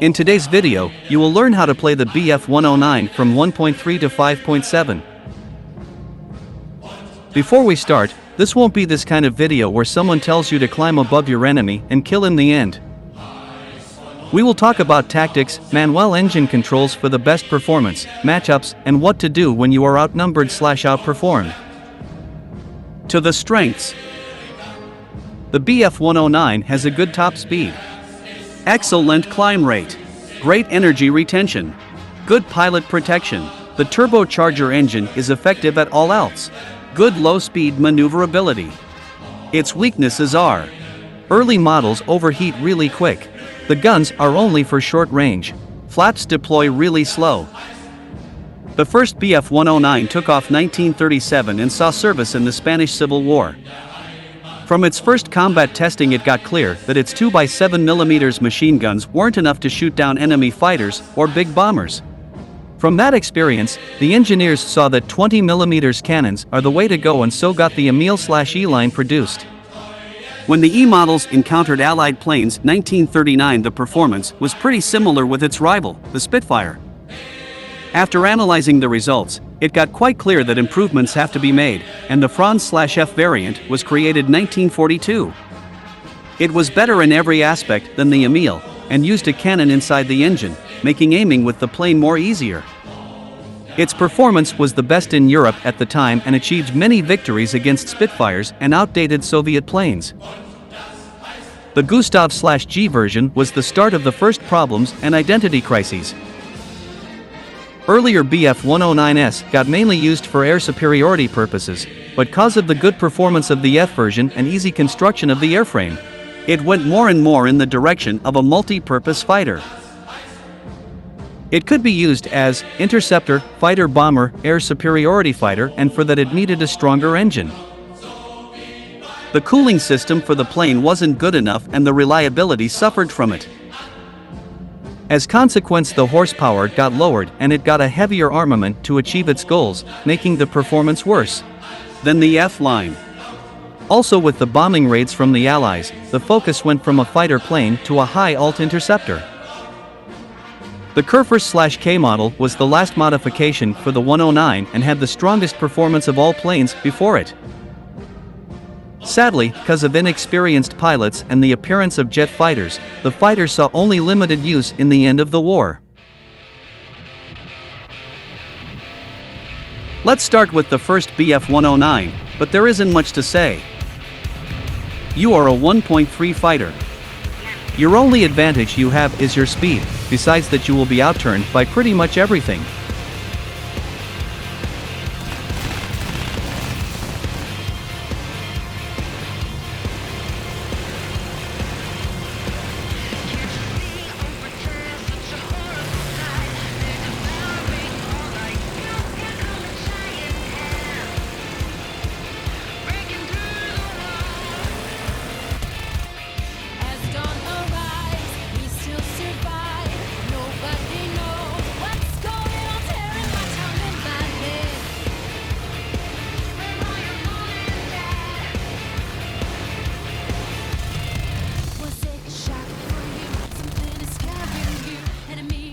In today's video, you will learn how to play the bf109 from 1.3 to 5.7. Before we start, this won't be this kind of video where someone tells you to climb above your enemy and kill in the end. We will talk about tactics, manual engine controls for the best performance, matchups, and what to do when you are outnumbered/outperformed. To the strengths. The bf109 has a good top speed. Excellent climb rate. Great energy retention. Good pilot protection. The turbocharger engine is effective at all outs. Good low-speed maneuverability. Its weaknesses are: early models overheat really quick. The guns are only for short range. Flaps deploy really slow. The first bf109 took off 1937 and saw service in the Spanish Civil War. From its first combat testing, it got clear that its 2x7mm machine guns weren't enough to shoot down enemy fighters or big bombers. From that experience, the engineers saw that 20mm cannons are the way to go, and so got the Emil/E line produced. When the E models encountered Allied planes 1939, the performance was pretty similar with its rival, the Spitfire. After analyzing the results, it got quite clear that improvements have to be made, and the Franz/F variant was created 1942. It was better in every aspect than the Emil, and used a cannon inside the engine, making aiming with the plane more easier. Its performance was the best in Europe at the time and achieved many victories against Spitfires and outdated Soviet planes. The Gustav/G version was the start of the first problems and identity crises. Earlier bf109s got mainly used for air superiority purposes, but because of the good performance of the F version and easy construction of the airframe, it went more and more in the direction of a multi-purpose fighter. It could be used as interceptor, fighter bomber, air superiority fighter, and for that it needed a stronger engine. The cooling system for the plane wasn't good enough and the reliability suffered from it. As consequence, the horsepower got lowered and it got a heavier armament to achieve its goals, making the performance worse than the F line. Also, with the bombing raids from the Allies, the focus went from a fighter plane to a high-alt interceptor. The Kurfürst/K model was the last modification for the 109 and had the strongest performance of all planes before it. Sadly, because of inexperienced pilots and the appearance of jet fighters, the fighter saw only limited use in the end of the war. Let's start with the first bf109, but there isn't much to say. You are a 1.3 fighter. Your only advantage you have is your speed, besides that you will be outturned by pretty much everything.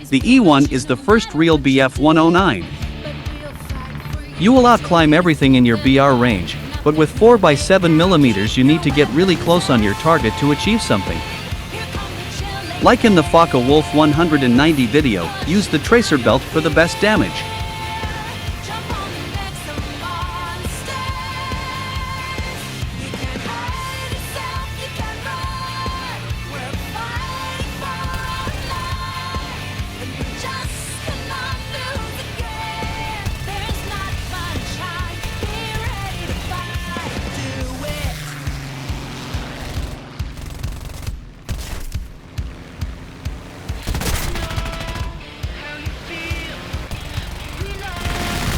The E1 is the first real bf109. You will outclimb everything in your BR range, but with 4x7mm you need to get really close on your target to achieve something. Like in the Focke-Wulf 190 video, use the tracer belt for the best damage.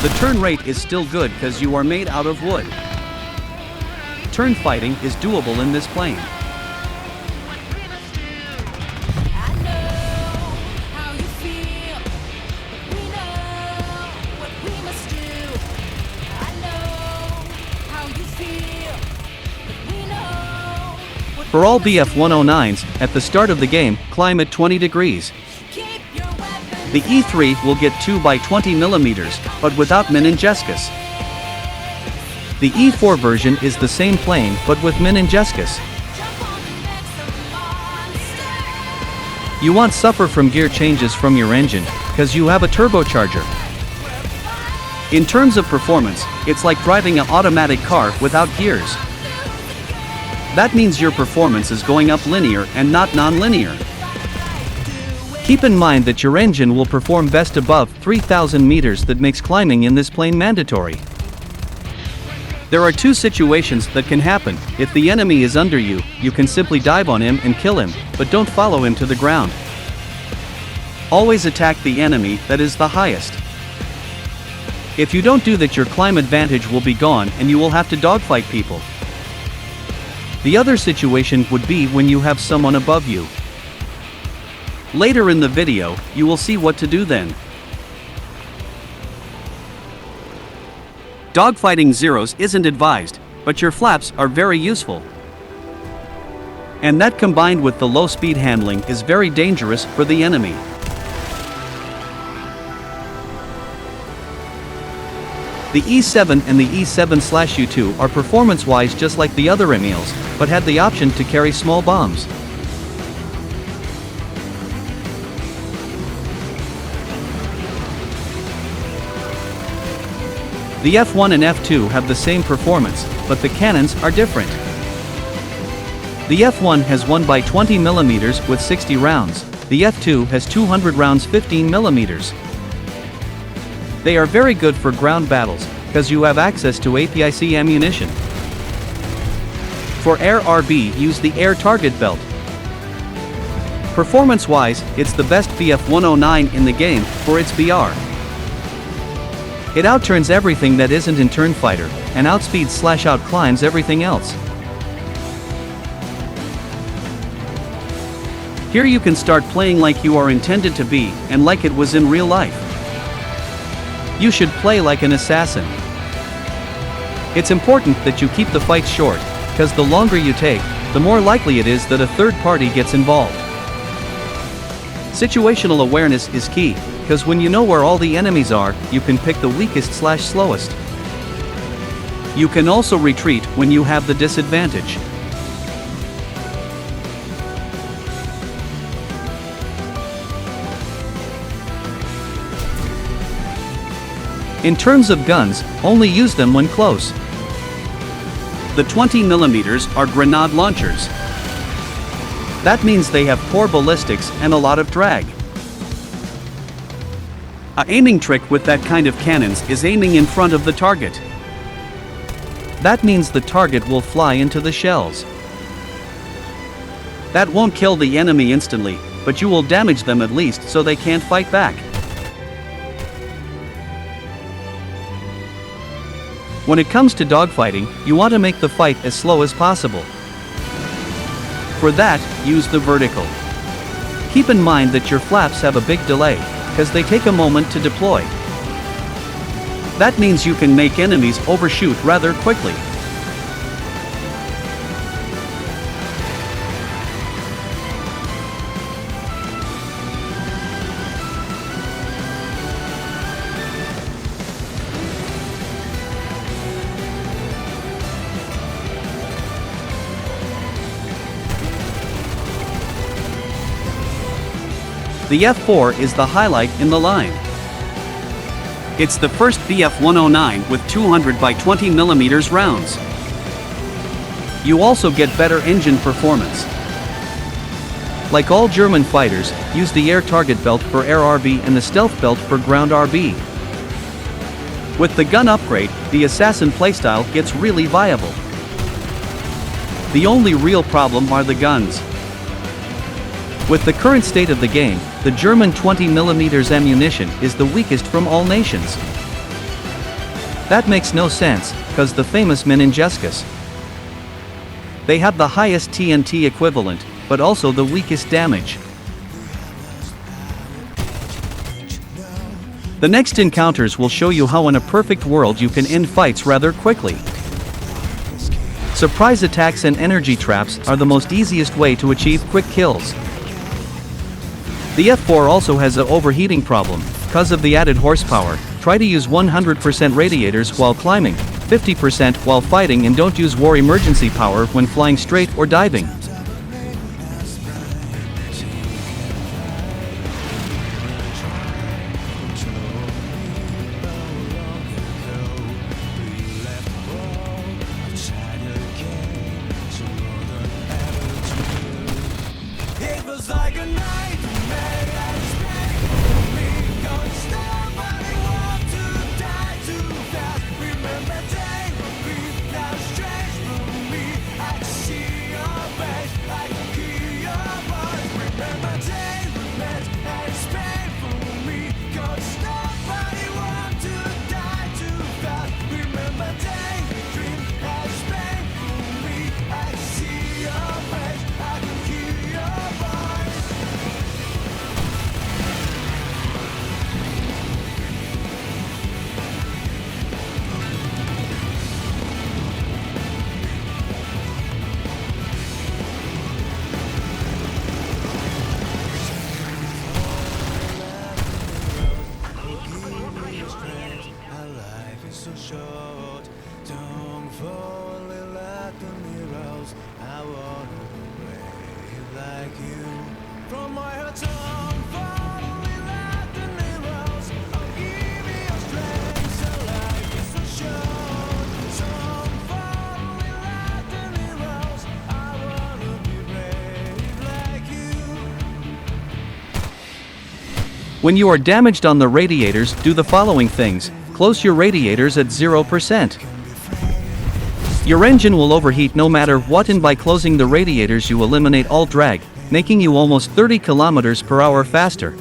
The turn rate is still good because you are made out of wood. Turn fighting is doable in this plane. For all bf109s, at the start of the game, climb at 20 degrees. The E3 will get 2 by 20 millimeters, but without menace. The E4 version is the same plane but with menace. You won't suffer from gear changes from your engine, cause you have a turbocharger. In terms of performance, it's like driving an automatic car without gears. That means your performance is going up linear and not non-linear. Keep in mind that your engine will perform best above 3,000 meters. That makes climbing in this plane mandatory. There are two situations that can happen. If the enemy is under you, you can simply dive on him and kill him, but don't follow him to the ground. Always attack the enemy that is the highest. If you don't do that, your climb advantage will be gone and you will have to dogfight people. The other situation would be when you have someone above you. Later in the video, you will see what to do then. Dogfighting zeros isn't advised, but your flaps are very useful. And that combined with the low speed handling is very dangerous for the enemy. The E7 and the E7/U2 are performance-wise just like the other Emils, but had the option to carry small bombs. The F1 and F2 have the same performance, but the cannons are different. The F1 has 1 by 20 mm with 60 rounds, the F2 has 200 rounds 15 mm. They are very good for ground battles, because you have access to APIC ammunition. For air RB, use the air target belt. Performance-wise, it's the best bf109 in the game for its BR. It outturns everything that isn't in turn fighter, and outspeeds/outclimbs everything else. Here you can start playing like you are intended to be, and like it was in real life. You should play like an assassin. It's important that you keep the fight short, because the longer you take, the more likely it is that a third party gets involved. Situational awareness is key, because when you know where all the enemies are, you can pick the weakest/slowest. You can also retreat when you have the disadvantage. In terms of guns, only use them when close. The 20 mm are grenade launchers. That means they have poor ballistics and a lot of drag. A aiming trick with that kind of cannons is aiming in front of the target. That means the target will fly into the shells. That won't kill the enemy instantly, but you will damage them at least so they can't fight back. When it comes to dogfighting, you want to make the fight as slow as possible. For that, use the vertical. Keep in mind that your flaps have a big delay, because they take a moment to deploy. That means you can make enemies overshoot rather quickly. The F4 is the highlight in the line. It's the first bf109 with 200 by 20 mm rounds. You also get better engine performance. Like all German fighters, use the air target belt for air RB and the stealth belt for ground RB. With the gun upgrade, the assassin playstyle gets really viable. The only real problem are the guns. With the current state of the game, the German 20 mm ammunition is the weakest from all nations. That makes no sense, cause the famous menace. They have the highest TNT equivalent, but also the weakest damage. The next encounters will show you how in a perfect world you can end fights rather quickly. Surprise attacks and energy traps are the most easiest way to achieve quick kills. The F4 also has an overheating problem. Because of the added horsepower, try to use 100% radiators while climbing, 50% while fighting, and don't use war emergency power when flying straight or diving. When you are damaged on the radiators, do the following things. Close your radiators at 0%. Your engine will overheat no matter what, and by closing the radiators you eliminate all drag, making you almost 30 km per hour faster.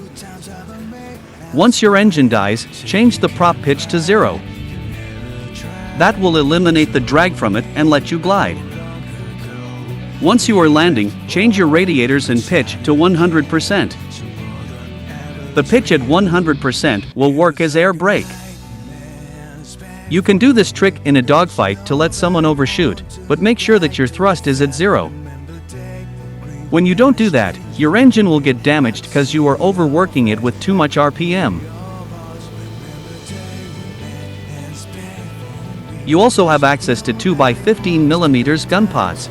Once your engine dies, change the prop pitch to 0. That will eliminate the drag from it and let you glide. Once you are landing, change your radiators and pitch to 100%. The pitch at 100% will work as air brake. You can do this trick in a dogfight to let someone overshoot, but make sure that your thrust is at 0. When you don't do that, your engine will get damaged because you are overworking it with too much RPM. You also have access to 2x15mm gun pods.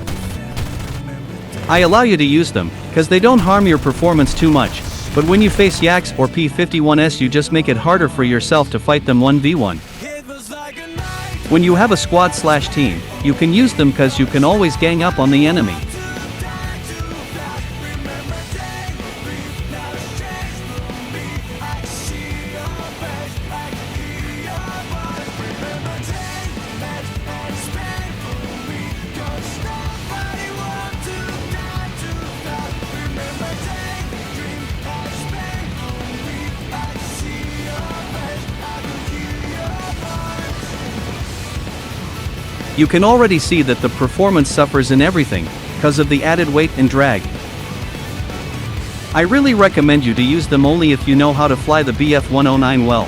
I allow you to use them, because they don't harm your performance too much. But when you face Yaks or P-51s, you just make it harder for yourself to fight them 1v1. When you have a squad/team, you can use them because you can always gang up on the enemy. You can already see that the performance suffers in everything, because of the added weight and drag. I really recommend you to use them only if you know how to fly the bf109 well.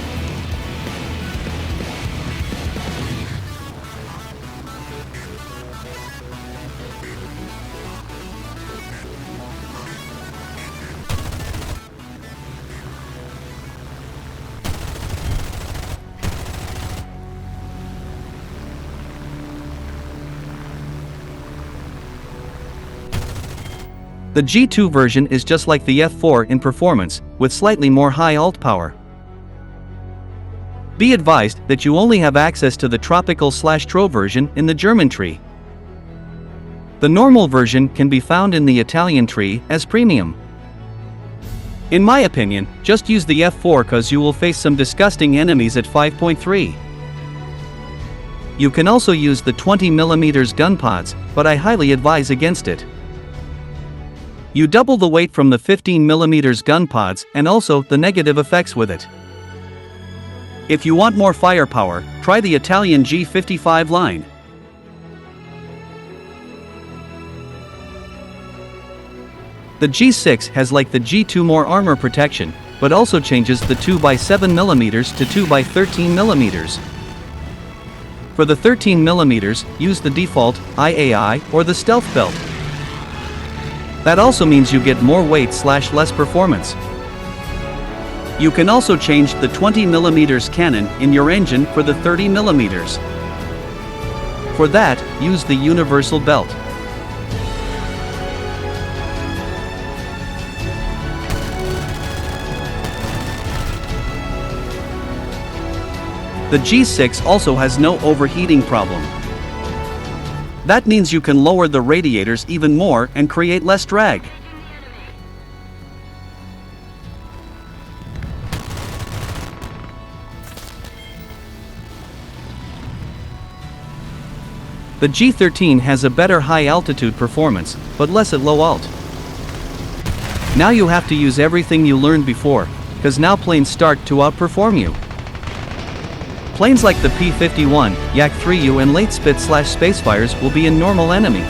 The G2 version is just like the F4 in performance, with slightly more high alt power. Be advised that you only have access to the tropical/tro version in the German tree. The normal version can be found in the Italian tree as premium. In my opinion, just use the F4 cause you will face some disgusting enemies at 5.3. You can also use the 20mm gun pods, but I highly advise against it. You double the weight from the 15mm gun pods and also the negative effects with it. If you want more firepower, try the Italian G55 line. The G6 has like the G2 more armor protection, but also changes the 2x7mm to 2x13mm. For the 13mm, use the default IAI or the stealth belt. That also means you get more weight/less performance. You can also change the 20mm cannon in your engine for the 30mm. For that, use the universal belt. The G6 also has no overheating problem. That means you can lower the radiators even more and create less drag. The G13 has a better high-altitude performance, but less at low alt. Now you have to use everything you learned before, cause now planes start to outperform you. Planes like the P-51, Yak-3U and late Spitfires will be a normal enemy.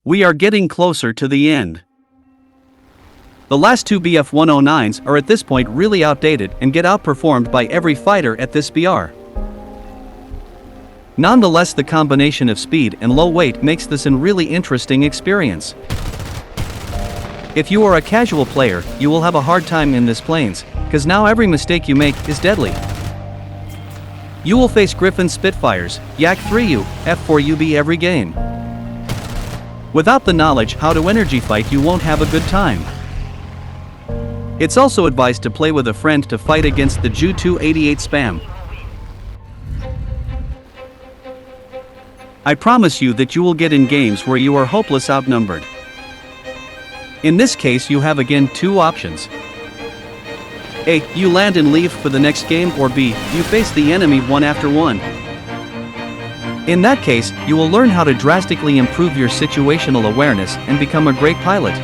We are getting closer to the end. The last two bf109s are at this point really outdated and get outperformed by every fighter at this BR. Nonetheless, the combination of speed and low weight makes this a really interesting experience. If you are a casual player, you will have a hard time in this planes, cause now every mistake you make is deadly. You will face Griffin Spitfires, Yak-3U, F4UB every game. Without the knowledge how to energy fight, you won't have a good time. It's also advised to play with a friend to fight against the Ju-288 spam. I promise you that you will get in games where you are hopeless outnumbered. In this case, you have again two options. A. You land and leave for the next game, or B. You face the enemy one after one. In that case, you will learn how to drastically improve your situational awareness and become a great pilot.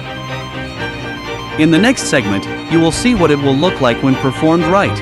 In the next segment, you will see what it will look like when performed right.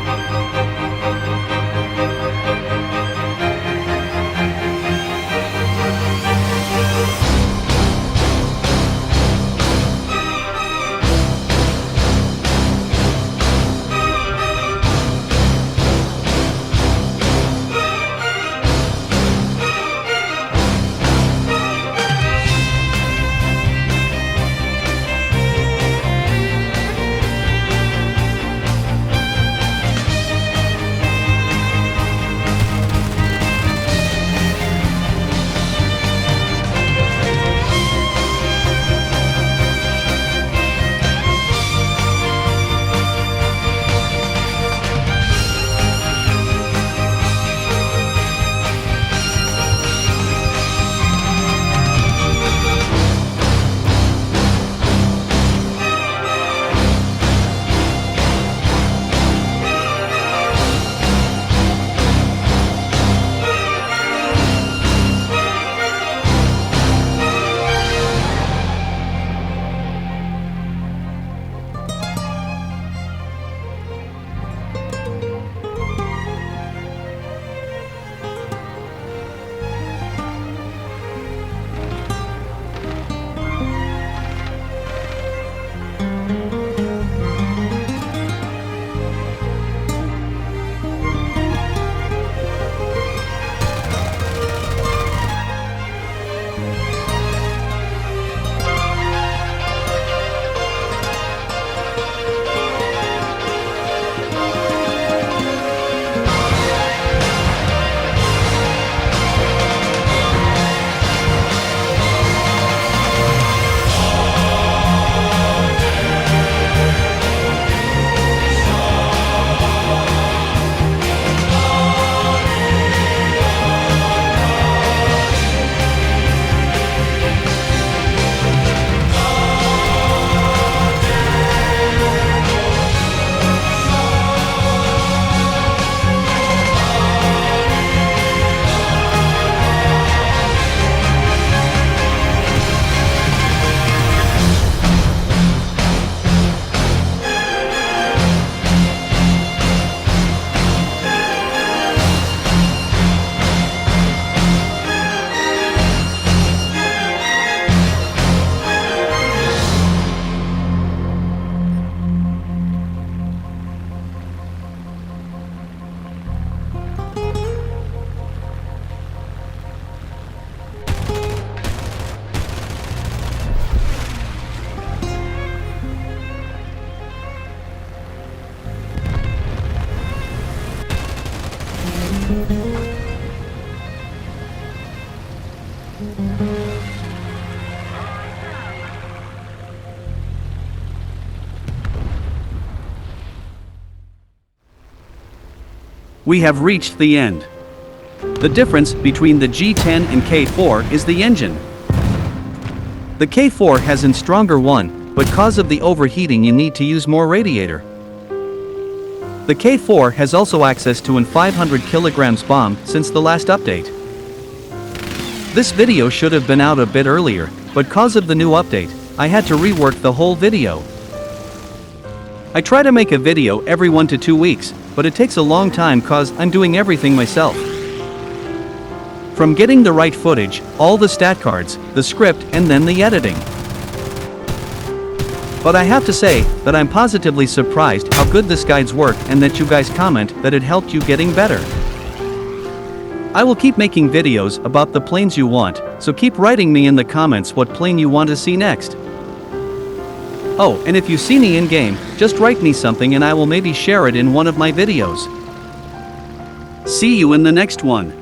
We have reached the end. The difference between the G10 and K4 is the engine. The K4 has a stronger one, but cause of the overheating you need to use more radiator. The K4 has also access to an 500 kilograms bomb since the last update. This video should have been out a bit earlier, but cause of the new update, I had to rework the whole video. I try to make a video every 1 to 2 weeks, but it takes a long time cause I'm doing everything myself. From getting the right footage, all the stat cards, the script and then the editing. But I have to say that I'm positively surprised how good this guides work and that you guys comment that it helped you getting better. I will keep making videos about the planes you want, so keep writing me in the comments what plane you want to see next. Oh, and if you see me in game, just write me something and I will maybe share it in one of my videos. See you in the next one.